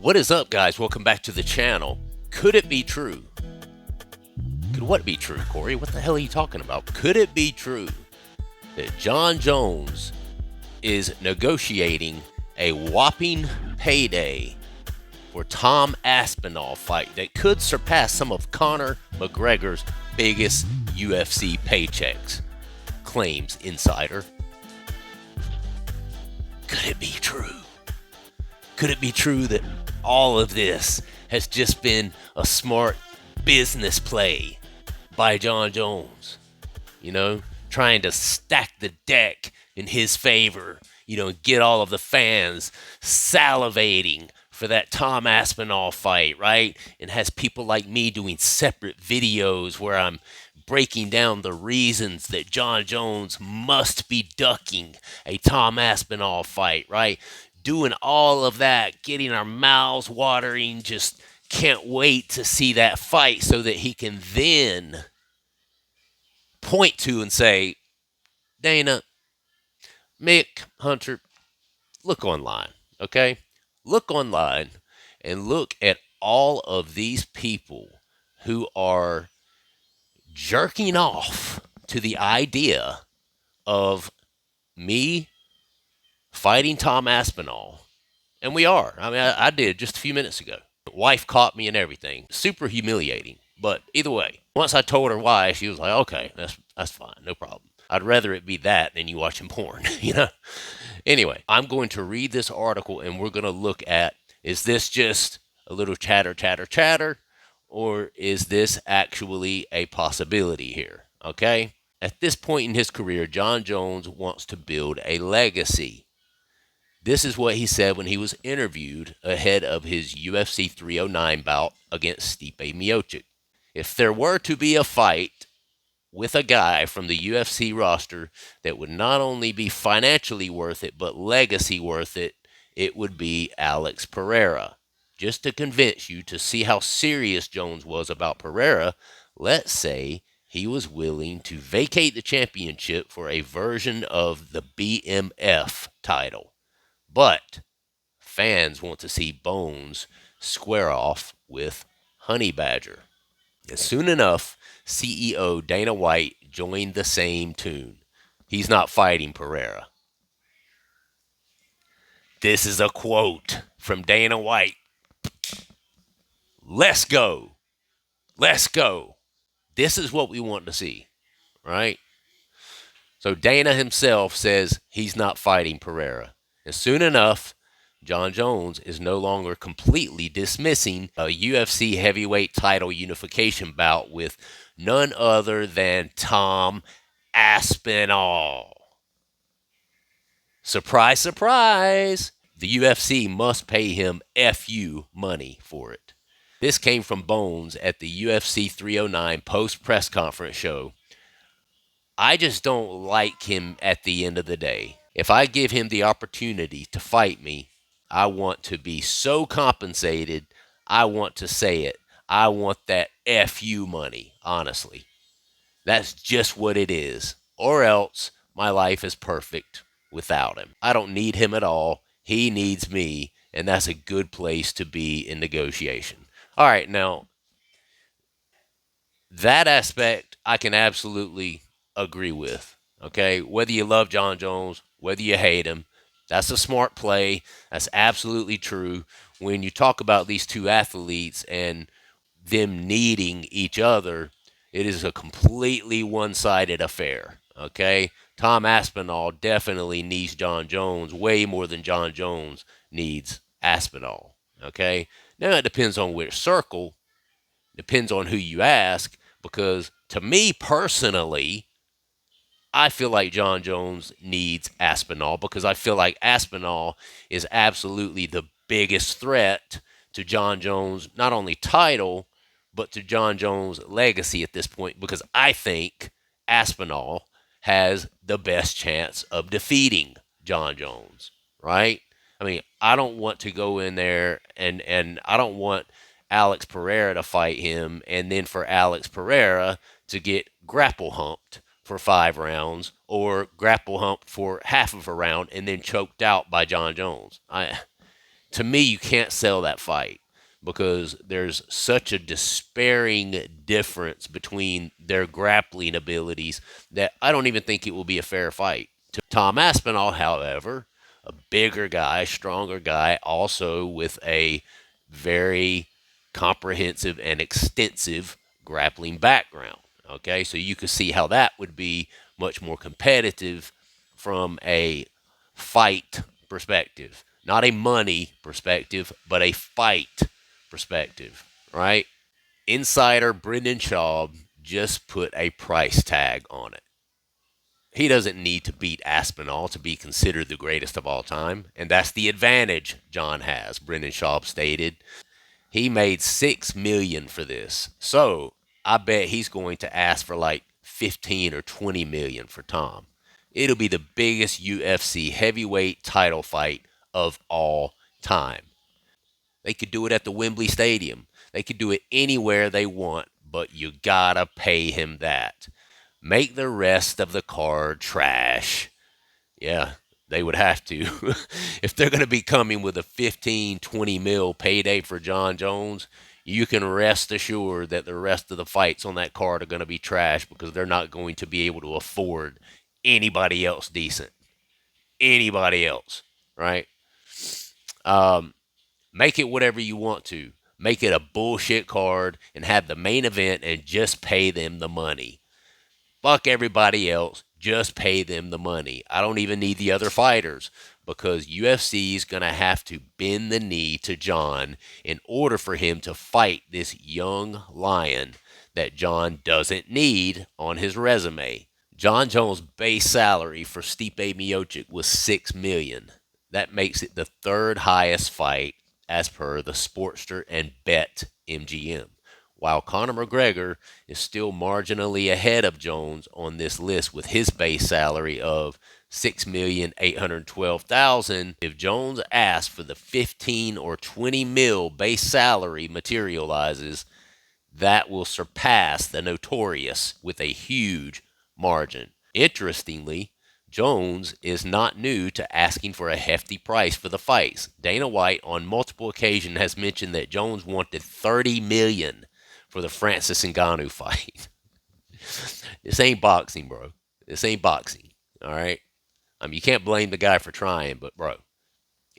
What is up, guys? Welcome back to the channel. Could it be true? Could what be true, Corey? What the hell are you talking about? Could it be true that Jon Jones is negotiating a whopping payday for Tom Aspinall fight that could surpass some of Conor McGregor's biggest UFC paychecks? Claims insider. Could it be true? Could it be true that all of this has just been a smart business play by Jon Jones? You know, trying to stack the deck in his favor, get all of the fans salivating for that Tom Aspinall fight, right? And has people like me doing separate videos where I'm breaking down the reasons that Jon Jones must be ducking a Tom Aspinall fight, right? Doing all of that, getting our mouths watering, just can't wait to see that fight so that he can then point to and say, Dana, Mick, Hunter, look online, okay? Look online and look at all of these people who are jerking off to the idea of me fighting Tom Aspinall. And we are. I mean, I did just a few minutes ago. Wife caught me and everything. Super humiliating. But either way, once I told her why, she was like, okay, that's fine. No problem. I'd rather it be that than you watching porn, Anyway, I'm going to read this article and we're going to look at, is this just a little chatter, or is this actually a possibility here? Okay? At this point in his career, Jon Jones wants to build a legacy. This is what he said when he was interviewed ahead of his UFC 309 bout against Stipe Miocic. If there were to be a fight with a guy from the UFC roster that would not only be financially worth it, but legacy worth it, it would be Alex Pereira. Just to convince you to see how serious Jones was about Pereira, let's say he was willing to vacate the championship for a version of the BMF title. But fans want to see Bones square off with Honey Badger. And soon enough, CEO Dana White joined the same tune. He's not fighting Pereira. This is a quote from Dana White. Let's go. Let's go. This is what we want to see, right? So Dana himself says he's not fighting Pereira. And soon enough, Jon Jones is no longer completely dismissing a UFC heavyweight title unification bout with none other than Tom Aspinall. Surprise, surprise. The UFC must pay him FU money for it. This came from Bones at the UFC 309 post-press conference show. I just don't like him at the end of the day. If I give him the opportunity to fight me, I want to be so compensated. I want to say it. I want that FU money, honestly. That's just what it is. Or else my life is perfect without him. I don't need him at all. He needs me, and that's a good place to be in negotiation. All right, now, that aspect I can absolutely agree with. Okay, whether you love Jon Jones, whether you hate him, that's a smart play. That's absolutely true. When you talk about these two athletes and them needing each other, it is a completely one-sided affair. Okay, Tom Aspinall definitely needs Jon Jones way more than Jon Jones needs Aspinall. Okay, now it depends on which circle, depends on who you ask, because to me personally, I feel like Jon Jones needs Aspinall because I feel like Aspinall is absolutely the biggest threat to Jon Jones, not only title, but to Jon Jones' legacy at this point, because I think Aspinall has the best chance of defeating Jon Jones, right? I mean, I don't want to go in there and I don't want Alex Pereira to fight him and then for Alex Pereira to get grapple humped for 5 rounds or grapple humped for half of a round and then choked out by Jon Jones. To me, you can't sell that fight because there's such a despairing difference between their grappling abilities that I don't even think it will be a fair fight. Tom Aspinall, however, a bigger guy, stronger guy, also with a very comprehensive and extensive grappling background. Okay, so you could see how that would be much more competitive from a fight perspective, not a money perspective, but a fight perspective, right? Insider Brendan Schaub just put a price tag on it. He doesn't need to beat Aspinall to be considered the greatest of all time, and that's the advantage John has, Brendan Schaub stated. He made $6 million for this. So I bet he's going to ask for like 15 or 20 million for Tom. It'll be the biggest UFC heavyweight title fight of all time. They could do it at the Wembley Stadium. They could do it anywhere they want, but you gotta pay him that. Make the rest of the card trash. Yeah, they would have to. If they're going to be coming with a 15, 20 mil payday for John Jones, you can rest assured that the rest of the fights on that card are going to be trash because they're not going to be able to afford anybody else decent. Anybody else, right? Um, Make it whatever you want to. Make it a bullshit card and have the main event and just pay them the money. Fuck everybody else. Just pay them the money. I don't even need the other fighters because UFC is going to have to bend the knee to John in order for him to fight this young lion that John doesn't need on his resume. John Jones' base salary for Stipe Miocic was $6 million. That makes it the third highest fight as per the Sportster and Bet MGM, while Conor McGregor is still marginally ahead of Jones on this list with his base salary of $6,812,000. If Jones asks for the 15 or 20 mil base salary materializes, that will surpass the Notorious with a huge margin. Interestingly, Jones is not new to asking for a hefty price for the fights. Dana White on multiple occasions has mentioned that Jones wanted $30 million for the Francis Ngannou fight. This ain't boxing, bro. This ain't boxing. All right. You can't blame the guy for trying, but bro,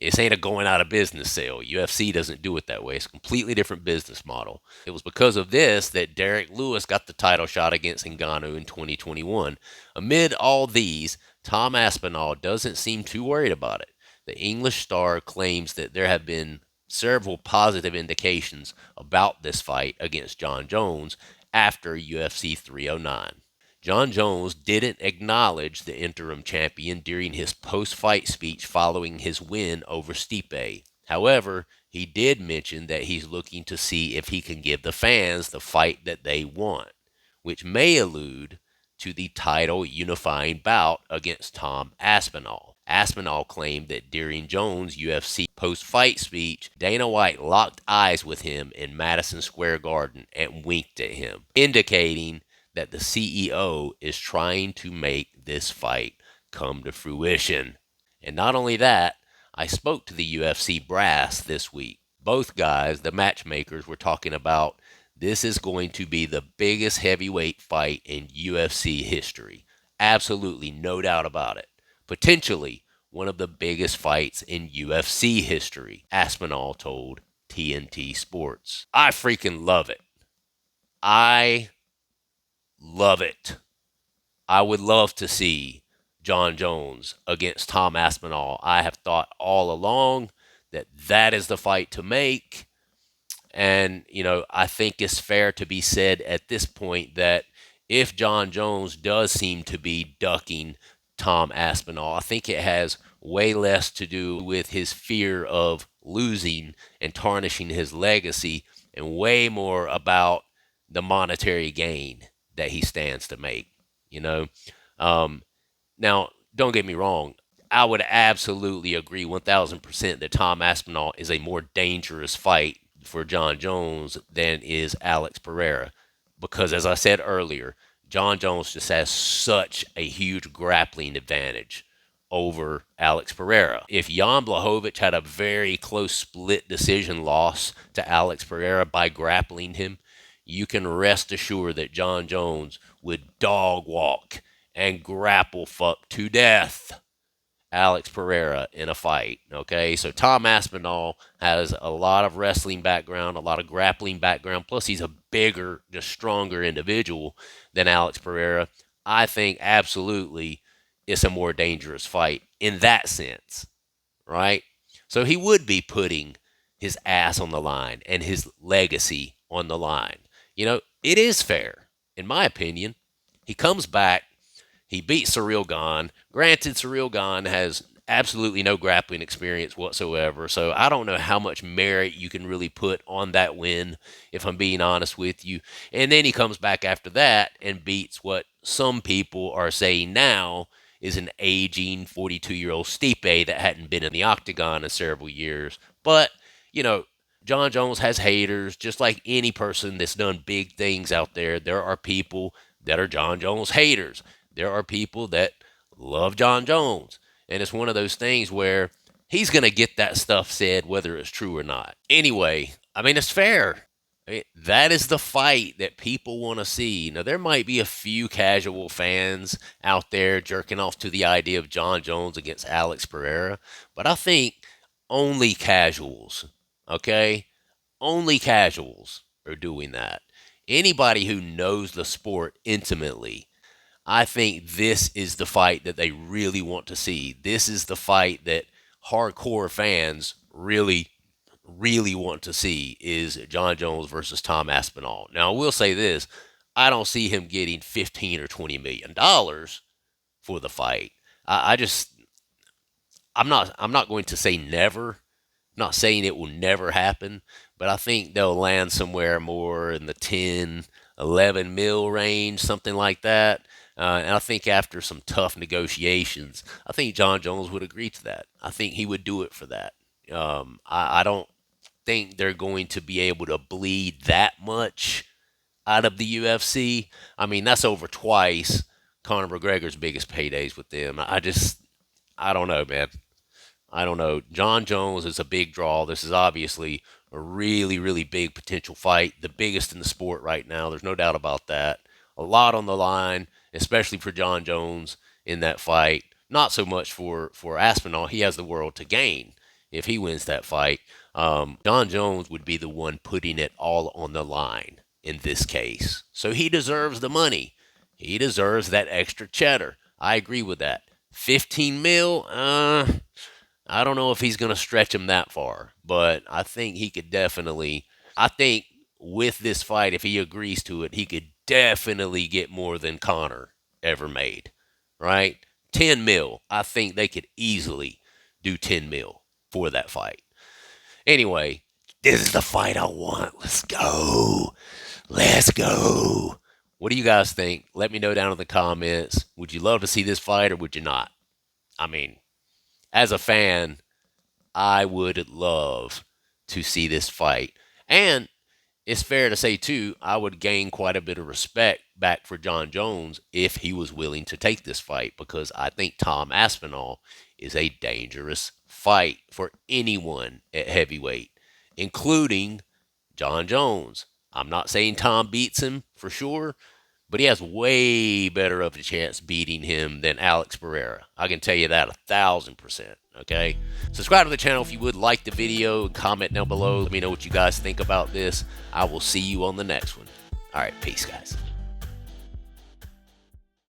this ain't a going out of business sale. UFC doesn't do it that way. It's a completely different business model. It was because of this that Derek Lewis got the title shot against Ngannou in 2021. Amid all these, Tom Aspinall doesn't seem too worried about it. The English star claims that there have been several positive indications about this fight against John Jones after UFC 309. John Jones didn't acknowledge the interim champion during his post-fight speech following his win over Stipe. However, he did mention that he's looking to see if he can give the fans the fight that they want, which may allude to the title unifying bout against Tom Aspinall. Aspinall claimed that during Jones' UFC post-fight speech, Dana White locked eyes with him in Madison Square Garden and winked at him, indicating that the CEO is trying to make this fight come to fruition. And not only that, I spoke to the UFC brass this week. Both guys, the matchmakers, were talking about this is going to be the biggest heavyweight fight in UFC history. Absolutely no doubt about it. Potentially one of the biggest fights in UFC history, Aspinall told TNT Sports. I freaking love it. I love it. I would love to see John Jones against Tom Aspinall. I have thought all along that that is the fight to make. And, I think it's fair to be said at this point that if John Jones does seem to be ducking Tom Aspinall, I think it has way less to do with his fear of losing and tarnishing his legacy and way more about the monetary gain that he stands to make, you know. Now, don't get me wrong. I would absolutely agree 1000% that Tom Aspinall is a more dangerous fight for John Jones than is Alex Pereira. Because as I said earlier, John Jones just has such a huge grappling advantage over Alex Pereira. If Jan Blachowicz had a very close split decision loss to Alex Pereira by grappling him, you can rest assured that Jon Jones would dog walk and grapple fuck to death Alex Pereira in a fight. Okay, so Tom Aspinall has a lot of wrestling background, a lot of grappling background, plus he's a bigger, just stronger individual than Alex Pereira. I think absolutely it's a more dangerous fight in that sense, right? So he would be putting his ass on the line and his legacy on the line. You know, it is fair, in my opinion. He comes back, he beats Ciryl Gane. Granted, Ciryl Gane has absolutely no grappling experience whatsoever, so I don't know how much merit you can really put on that win, if I'm being honest with you. And then he comes back after that and beats what some people are saying now is an aging 42-year-old Stipe that hadn't been in the octagon in several years. But, you know, Jon Jones has haters, just like any person that's done big things out there. There are people that are Jon Jones haters. There are people that love Jon Jones. And it's one of those things where he's going to get that stuff said whether it's true or not. Anyway, I mean, it's fair. I mean, that is the fight that people want to see. Now, there might be a few casual fans out there jerking off to the idea of Jon Jones against Alex Pereira, but I think only casuals, okay? Only casuals are doing that. Anybody who knows the sport intimately, I think this is the fight that they really want to see. This is the fight that hardcore fans really want to see, is Jon Jones versus Tom Aspinall. Now, I will say this. I don't see him getting $15 or $20 million for the fight. I'm not going to say never. I'm not saying it will never happen, but I think they'll land somewhere more in the 10, 11 mil range, something like that. And I think after some tough negotiations, I think Jon Jones would agree to that. I think he would do it for that. I don't think they're going to be able to bleed that much out of the UFC. I mean, that's over twice Conor McGregor's biggest paydays with them. I don't know, man. I don't know. Jon Jones is a big draw. This is obviously a really big potential fight, the biggest in the sport right now. There's no doubt about that. A lot on the line, especially for Jon Jones in that fight. Not so much for Aspinall. He has the world to gain if he wins that fight. Jon Jones would be the one putting it all on the line in this case. So he deserves the money. He deserves that extra cheddar. I agree with that. 15 mil, I don't know if he's going to stretch him that far, but I think he could definitely, I think with this fight, if he agrees to it, he could definitely get more than Conor ever made, right? 10 mil. I think they could easily do 10 mil for that fight. Anyway, this is the fight I want. Let's go. Let's go. What do you guys think? Let me know down in the comments. Would you love to see this fight or would you not? I mean, as a fan, I would love to see this fight. And it's fair to say, too, I would gain quite a bit of respect back for Jon Jones if he was willing to take this fight, because I think Tom Aspinall is a dangerous fight for anyone at heavyweight, including Jon Jones. I'm not saying Tom beats him for sure, but he has way better of a chance beating him than Alex Pereira. I can tell you that 1,000%, okay? Subscribe to the channel if you would, like the video, and comment down below. Let me know what you guys think about this. I will see you on the next one. All right, peace, guys.